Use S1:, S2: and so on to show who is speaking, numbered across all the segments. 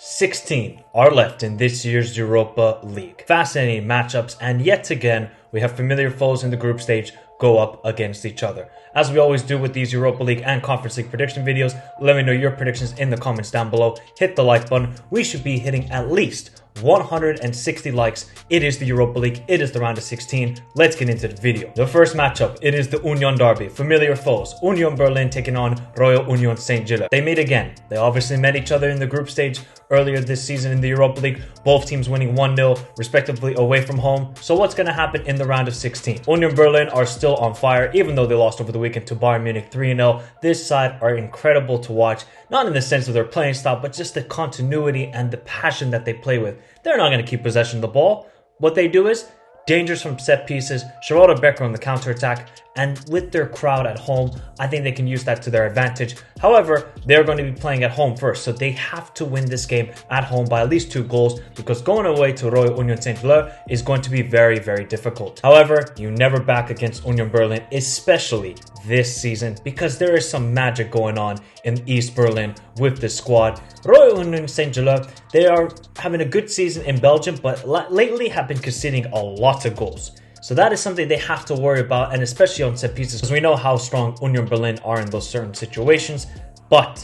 S1: 16 are left in this year's Europa League. Fascinating matchups, and yet again, we have familiar foes in the group stage go up against each other. As we always do with these Europa League and Conference League prediction videos, let me know your predictions in the comments down below. Hit the like button. We should be hitting at least 160 likes. It is the Europa League. It is the round of 16. Let's get into the video. The first matchup, it is the Union Derby. Familiar foes. Union Berlin taking on Royal Union Saint-Gilloise. They meet again. They obviously met each other in the group stage earlier this season in the Europa League. Both teams winning 1-0 respectively away from home. So what's going to happen in the round of 16? Union Berlin are still on fire, even though they lost over the weekend to Bayern Munich 3-0. This side are incredible to watch, not in the sense of their playing style, but just the continuity and the passion that they play with. They're not going to keep possession of the ball. What they do is dangers from set pieces, Sheraldo Becker on the counterattack, and with their crowd at home, I think they can use that to their advantage. However, they're going to be playing at home first, so they have to win this game at home by at least 2 goals, because going away to Royal Union Saint-Gilloise is going to be very, very difficult. However, you never back against Union Berlin, especially this season, because there is some magic going on in East Berlin with this squad. Royal Union Saint-Gilloise, they are having a good season in Belgium, but lately have been conceding a lot of goals. So that is something they have to worry about, and especially on set pieces, because we know how strong Union Berlin are in those certain situations. But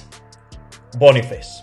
S1: Boniface,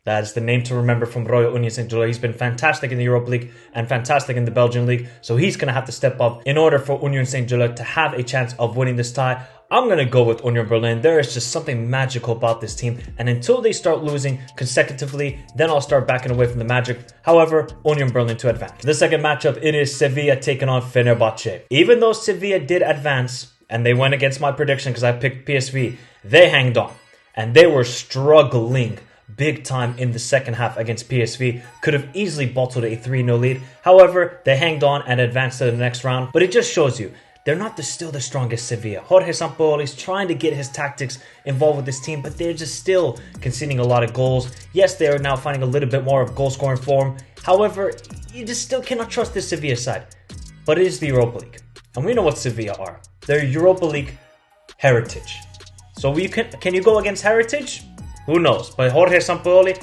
S1: that is the name to remember from Royal Union Saint-Gilloise. He's been fantastic in the Europa League and fantastic in the Belgian League, so he's going to have to step up in order for Union Saint-Gilloise to have a chance of winning this tie. I'm going to go with Union Berlin. There is just something magical about this team, and until they start losing consecutively, then I'll start backing away from the magic. However, Union Berlin to advance. The second matchup, it is Sevilla taking on Fenerbahçe. Even though Sevilla did advance, and they went against my prediction because I picked PSV, they hanged on, and they were struggling big time in the second half against PSV. Could have easily bottled a 3-0 lead. However, they hanged on and advanced to the next round, but it just shows you they're not still the strongest Sevilla. Jorge Sampaoli is trying to get his tactics involved with this team, but they're just still conceding a lot of goals. Yes, they are now finding a little bit more of goal-scoring form. However, you just still cannot trust this Sevilla side. But it is the Europa League, and we know what Sevilla are. They're Europa League heritage. So can you go against heritage? Who knows? But Jorge Sampaoli,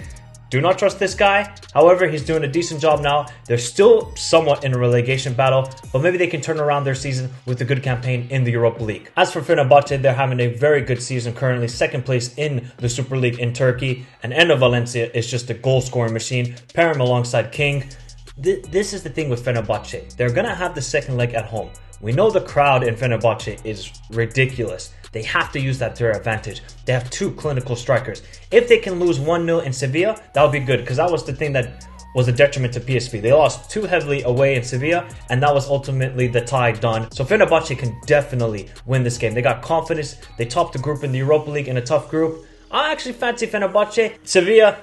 S1: do not trust this guy. However, he's doing a decent job now. They're still somewhat in a relegation battle, but maybe they can turn around their season with a good campaign in the Europa League. As for Fenerbahçe, they're having a very good season currently, second place in the Super League in Turkey, and Enner Valencia is just a goal-scoring machine. Pair him alongside King. This is the thing with Fenerbahçe. They're going to have the second leg at home. We know the crowd in Fenerbahçe is ridiculous. They have to use that to their advantage. They have 2 clinical strikers. If they can lose 1-0 in Sevilla, that would be good, because that was the thing that was a detriment to PSV. They lost too heavily away in Sevilla, and that was ultimately the tie done. So Fenerbahçe can definitely win this game. They got confidence. They topped the group in the Europa League in a tough group. I actually fancy Fenerbahçe. Sevilla,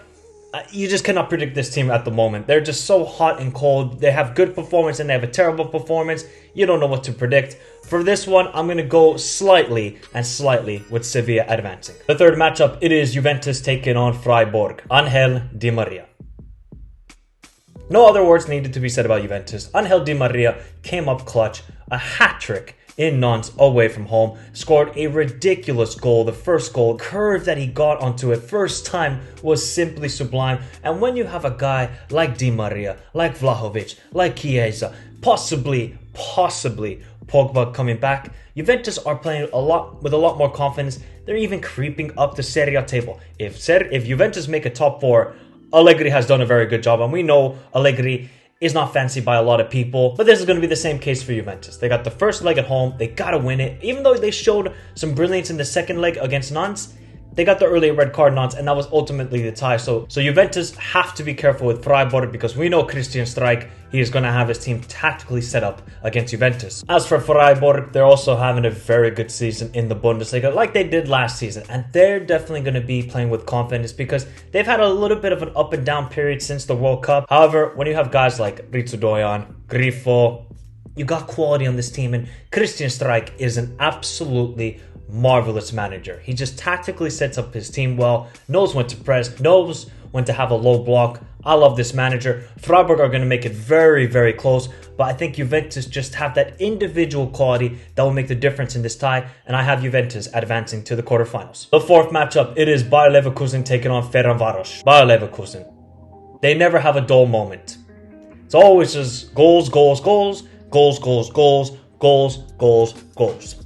S1: you just cannot predict this team at the moment. They're just so hot and cold. They have good performance and they have a terrible performance. You don't know what to predict. For this one, I'm going to go slightly with Sevilla advancing. The third matchup, it is Juventus taking on Freiburg. Angel Di Maria. No other words needed to be said about Juventus. Angel Di Maria came up clutch, a hat-trick in Nantes away from home, scored a ridiculous goal. The first goal, curve that he got onto it first time was simply sublime. And when you have a guy like Di Maria, like Vlahovic, like Chiesa, possibly Pogba coming back, Juventus are playing with a lot more confidence. They're even creeping up the Serie A table. If Juventus make a top 4, Allegri has done a very good job, and we know Allegri is not fancied by a lot of people, but this is going to be the same case for Juventus. They got the first leg at home, they gotta win it. Even though they showed some brilliance in the second leg against Nantes, they got the early red card Nantes, and that was ultimately the tie. So Juventus have to be careful with Freiburg, because we know Christian Streich, he is going to have his team tactically set up against Juventus. As for Freiburg, they're also having a very good season in the Bundesliga, like they did last season, and they're definitely going to be playing with confidence, because they've had a little bit of an up and down period since the World Cup. However, when you have guys like Ritsu Dojan, Grifo, you got quality on this team, and Christian Streich is an absolutely marvelous manager. He just tactically sets up his team well, knows when to press, knows when to have a low block. I love this manager. Freiburg are going to make it very, very close, but I think Juventus just have that individual quality that will make the difference in this tie, and I have Juventus advancing to the quarterfinals. The fourth matchup, it is Bayer Leverkusen taking on Ferencváros. Bayer Leverkusen. They never have a dull moment. It's always just goals, goals, goals, goals, goals, goals, goals, goals, goals.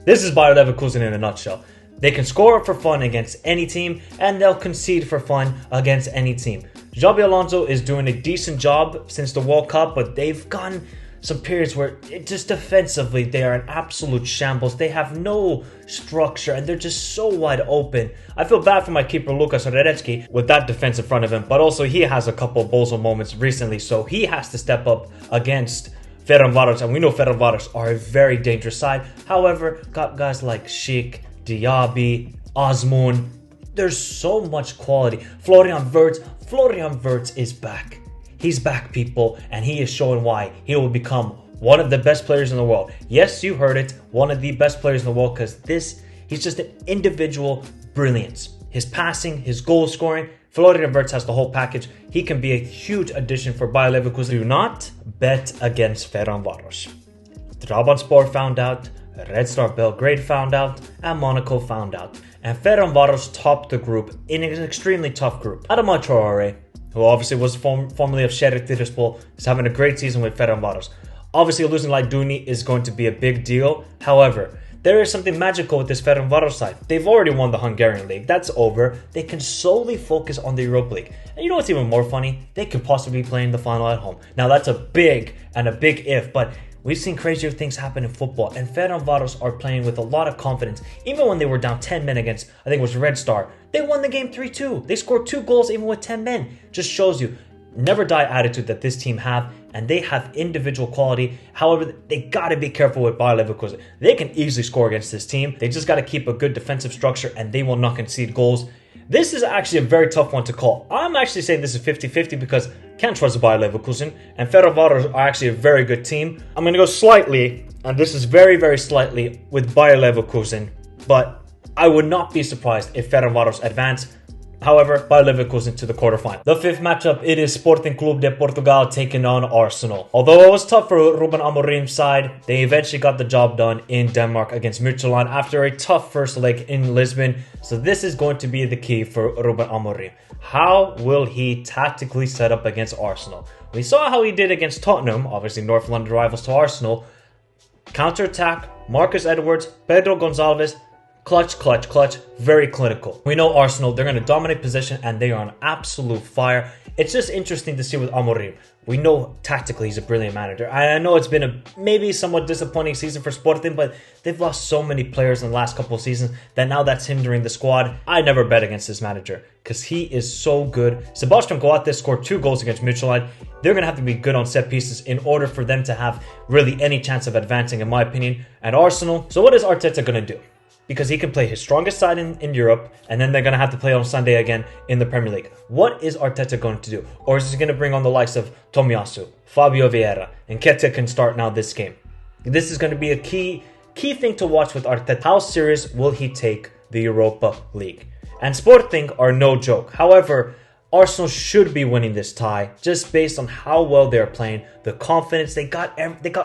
S1: This is Bayer Leverkusen in a nutshell. They can score for fun against any team, and they'll concede for fun against any team. Xabi Alonso is doing a decent job since the World Cup, but they've gone some periods where just defensively they are an absolute shambles. They have no structure and they're just so wide open. I feel bad for my keeper Lukas Radecki with that defense in front of him, but also he has a couple of bozo moments recently, so he has to step up against Ferencváros, and we know Fenerbahçe are a very dangerous side. However, got guys like Schick, Diaby, Osmoon. There's so much quality. Florian Wirtz is back. He's back, people, and he is showing why he will become one of the best players in the world. Yes, you heard it, one of the best players in the world, because he's just an individual brilliance. His passing, his goal scoring, Florian Wirtz has the whole package. He can be a huge addition for Bayer Leverkusen. Do not bet against Ferencváros. Trabzonspor found out, Red Star Belgrade found out, and Monaco found out. And Ferencváros topped the group in an extremely tough group. Adama Traore, who obviously was formerly of Sheriff Tiraspol, is having a great season with Fenerbahçe. Obviously, losing Lajduni is going to be a big deal. However, there is something magical with this Fenerbahçe side. They've already won the Hungarian League. That's over. They can solely focus on the Europa League. And you know what's even more funny? They could possibly be playing the final at home. Now, that's a big if, but we've seen crazier things happen in football, and Fenerbahçe are playing with a lot of confidence. Even when they were down 10 men against, I think it was Red Star, they won the game 3-2. They scored 2 goals even with 10 men. Just shows you, never die attitude that this team have, and they have individual quality. However, they got to be careful with Bayer Leverkusen. They can easily score against this team. They just got to keep a good defensive structure, and they will not concede goals. This is actually a very tough one to call. I'm actually saying this is 50-50 because can't trust Bayer Leverkusen, and Fenerbahçe are actually a very good team. I'm going to go slightly, and this is very, very slightly, with Bayer Leverkusen, but I would not be surprised if Fenerbahçe advance. However, Bayer Leverkusen to the quarterfinal. The 5th matchup, it is Sporting Clube de Portugal taking on Arsenal. Although it was tough for Ruben Amorim's side, they eventually got the job done in Denmark against Midtjylland after a tough first leg in Lisbon. So this is going to be the key for Ruben Amorim. How will he tactically set up against Arsenal? We saw how he did against Tottenham, obviously North London rivals to Arsenal. Counter-attack, Marcus Edwards, Pedro Gonçalves, clutch, very clinical. We know Arsenal, they're going to dominate position and they are on absolute fire. It's just interesting to see with Amorim. We know tactically he's a brilliant manager. I know it's been a maybe somewhat disappointing season for Sporting, but they've lost so many players in the last couple of seasons that now that's hindering the squad. I never bet against this manager because he is so good. Sebastian Coates scored 2 goals against Midtjylland. They're going to have to be good on set pieces in order for them to have really any chance of advancing, in my opinion. And Arsenal, so what is Arteta going to do? Because he can play his strongest side in Europe, and then they're going to have to play on Sunday again in the Premier League. What is Arteta going to do? Or is he going to bring on the likes of Tomiyasu, Fabio Vieira, and Nketiah can start now this game? This is going to be a key thing to watch with Arteta. How serious will he take the Europa League? And Sporting are no joke. However, Arsenal should be winning this tie just based on how well they're playing, the confidence they got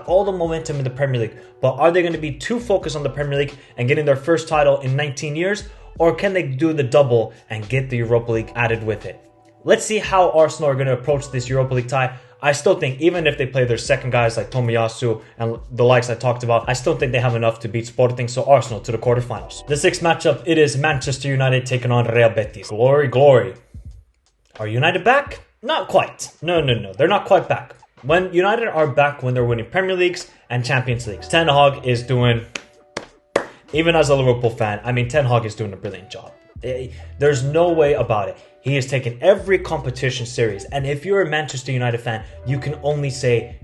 S1: all the momentum in the Premier League. But are they going to be too focused on the Premier League and getting their first title in 19 years? Or can they do the double and get the Europa League added with it? Let's see how Arsenal are going to approach this Europa League tie. I still think even if they play their second guys like Tomiyasu and the likes I talked about, I still think they have enough to beat Sporting, so Arsenal to the quarterfinals. The 6th matchup, it is Manchester United taking on Real Betis. Glory. Are United back? Not quite. No. They're not quite back. When United are back when they're winning Premier Leagues and Champions Leagues. Ten Hag is doing, even as a Liverpool fan, Ten Hag is doing a brilliant job. There's no way about it. He has taken every competition serious. And if you're a Manchester United fan, you can only say,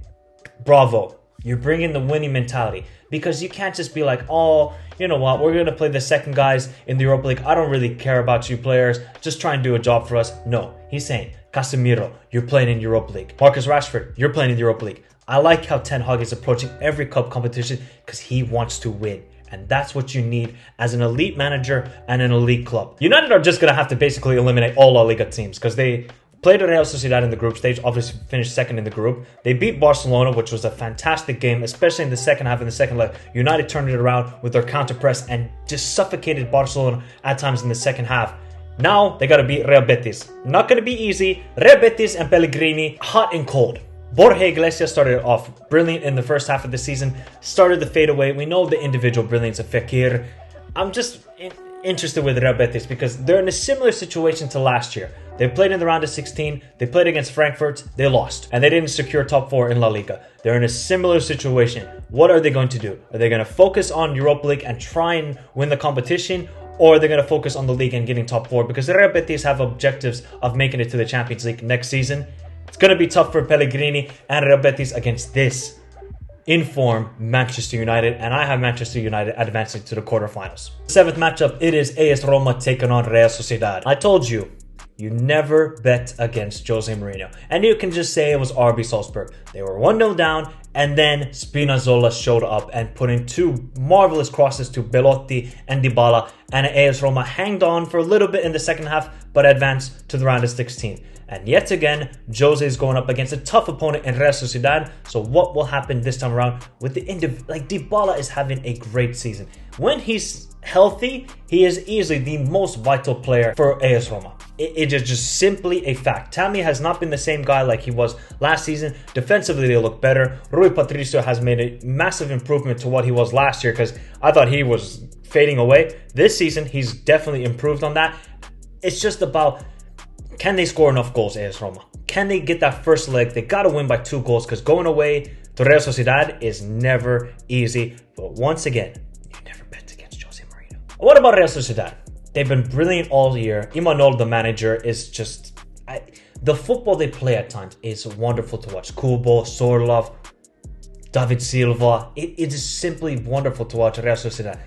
S1: bravo. You're bringing the winning mentality. Because you can't just be like, oh, you know what, we're going to play the second guys in the Europa League. I don't really care about you players. Just try and do a job for us. No, he's saying, Casemiro, you're playing in Europa League. Marcus Rashford, you're playing in the Europa League. I like how Ten Hag is approaching every cup competition because he wants to win. And that's what you need as an elite manager and an elite club. United are just going to have to basically eliminate all La Liga teams because they played Real Sociedad in the group stage, obviously finished second in the group. They beat Barcelona, which was a fantastic game, especially in the second half and the second leg. United turned it around with their counter press and just suffocated Barcelona at times in the second half. Now they got to beat Real Betis. Not going to be easy. Real Betis and Pellegrini, hot and cold. Borja Iglesias started off brilliant in the first half of the season, started to fade away. We know the individual brilliance of Fekir. I'm just interested with Real Betis because they're in a similar situation to last year. They played in the round of 16, they played against Frankfurt, they lost, and they didn't secure top 4 in La Liga. They're in a similar situation. What are they going to do? Are they going to focus on Europa League and try and win the competition? Or are they going to focus on the league and getting top 4? Because the Real Betis have objectives of making it to the Champions League next season. It's going to be tough for Pellegrini and Real Betis against this in-form Manchester United. And I have Manchester United advancing to the quarterfinals. 7th matchup, it is AS Roma taking on Real Sociedad. I told you, you never bet against Jose Mourinho. And you can just say it was RB Salzburg. They were 1-0 down, and then Spinazzola showed up and put in 2 marvelous crosses to Belotti and Dybala, and AS Roma hanged on for a little bit in the second half, but advanced to the round of 16. And yet again, Jose is going up against a tough opponent in Real Sociedad. So what will happen this time around with the Dybala is having a great season. When he's healthy, he is easily the most vital player for AS Roma. It is just simply a fact. Tammy has not been the same guy like he was last season. Defensively, they look better. Rui Patricio has made a massive improvement to what he was last year because I thought he was fading away. This season, he's definitely improved on that. It's just about, can they score enough goals, AS Roma? Can they get that first leg? They got to win by 2 goals because going away to Real Sociedad is never easy. But once again, you never bet against Jose Mourinho. What about Real Sociedad? They've been brilliant all year. Imanol, the manager, is just... the football they play at times is wonderful to watch. Kubo, Sorlov, David Silva. It is simply wonderful to watch Real Sociedad.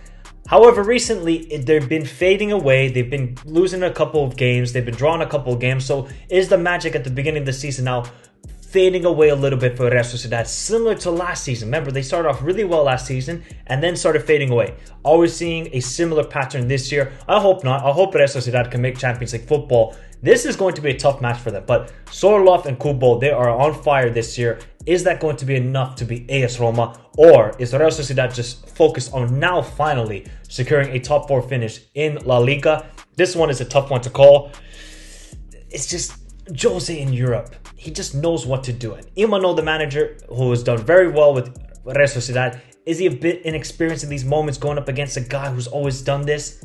S1: However, recently, they've been fading away. They've been losing a couple of games. They've been drawing a couple of games. So is the magic at the beginning of the season now fading away a little bit for Real Sociedad, similar to last season? Remember, they started off really well last season and then started fading away. Are we seeing a similar pattern this year? I hope not. I hope Real Sociedad can make Champions League football. This is going to be a tough match for them. But Sorlov and Kubo, they are on fire this year. Is that going to be enough to beat AS Roma? Or is Real Sociedad just focused on now finally securing a top 4 finish in La Liga? This one is a tough one to call. It's just Jose in Europe. He just knows what to do. And Imanol, the manager, who has done very well with Real Sociedad, is he a bit inexperienced in these moments going up against a guy who's always done this?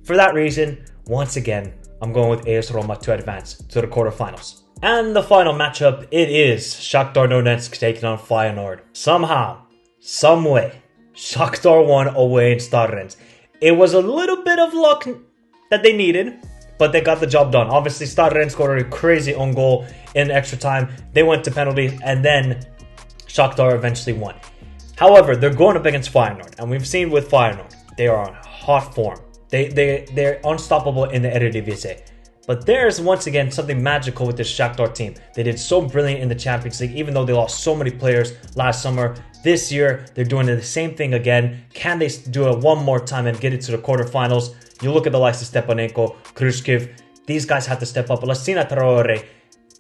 S1: For that reason, once again, I'm going with AS Roma to advance to the quarterfinals. And the final matchup, it is Shakhtar Donetsk taking on Feyenoord. Somehow, some way, Shakhtar won away in Stad. It was a little bit of luck that they needed, but they got the job done. Obviously, Stad scored a crazy own goal in extra time. They went to penalties, and then Shakhtar eventually won. However, they're going up against Feyenoord, and we've seen with Feyenoord, they are on hot form. They're unstoppable in the Eredivisie. But there's once again something magical with this Shakhtar team. They did so brilliant in the Champions League, even though they lost so many players last summer. This year, they're doing the same thing again. Can they do it one more time and get it to the quarterfinals? You look at the likes of Stepanenko, Khrushchev. These guys have to step up. Lassina Traore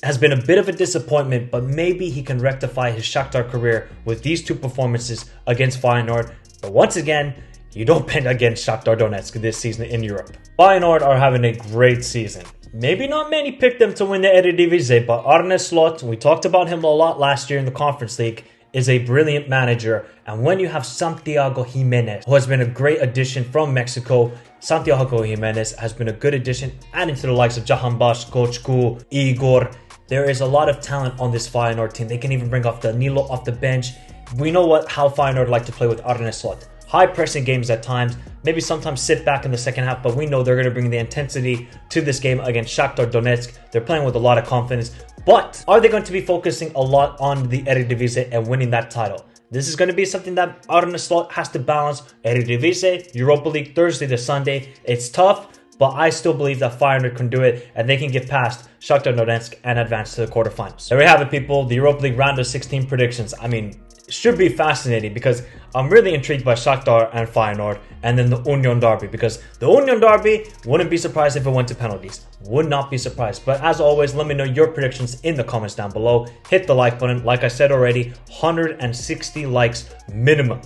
S1: has been a bit of a disappointment, but maybe he can rectify his Shakhtar career with these 2 performances against Feyenoord. But once again, you don't bet against Shakhtar Donetsk this season in Europe. Feyenoord are having a great season. Maybe not many picked them to win the Eredivisie, but Arne Slot, we talked about him a lot last year in the Conference League, is a brilliant manager. And when you have Santiago Jimenez, who has been a great addition from Mexico, Santiago Jimenez has been a good addition, adding to the likes of Jahanbash, Kochku, Igor. There is a lot of talent on this Feyenoord team. They can even bring off Danilo off the bench. We know how Feyenoord like to play with Arne Slot. High pressing games at times, maybe sometimes sit back in the second half, but we know they're going to bring the intensity to this game against Shakhtar Donetsk. They're playing with a lot of confidence, but are they going to be focusing a lot on the Eredivisie and winning that title? This is going to be something that Arne Slot has to balance. Eredivisie, Europa League, Thursday to Sunday. It's tough, but I still believe that Feyenoord can do it and they can get past Shakhtar Donetsk and advance to the quarterfinals. There we have it, people. The Europa League round of 16 predictions. I mean, should be fascinating because I'm really intrigued by Shakhtar and Feyenoord, and then the Union Derby, because the Union Derby, wouldn't be surprised if it went to penalties. Would not be surprised. But as always, let me know your predictions in the comments down below. Hit the like button. Like I said already, 160 likes minimum.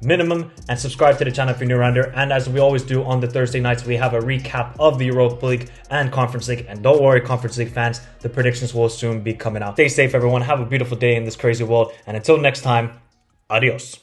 S1: minimum, and subscribe to the channel if you're new around here. And as we always do on the Thursday nights, we have a recap of the Europa League and Conference League. And don't worry, Conference League fans, the predictions will soon be coming out. Stay safe, everyone. Have a beautiful day in this crazy world. And until next time, adios.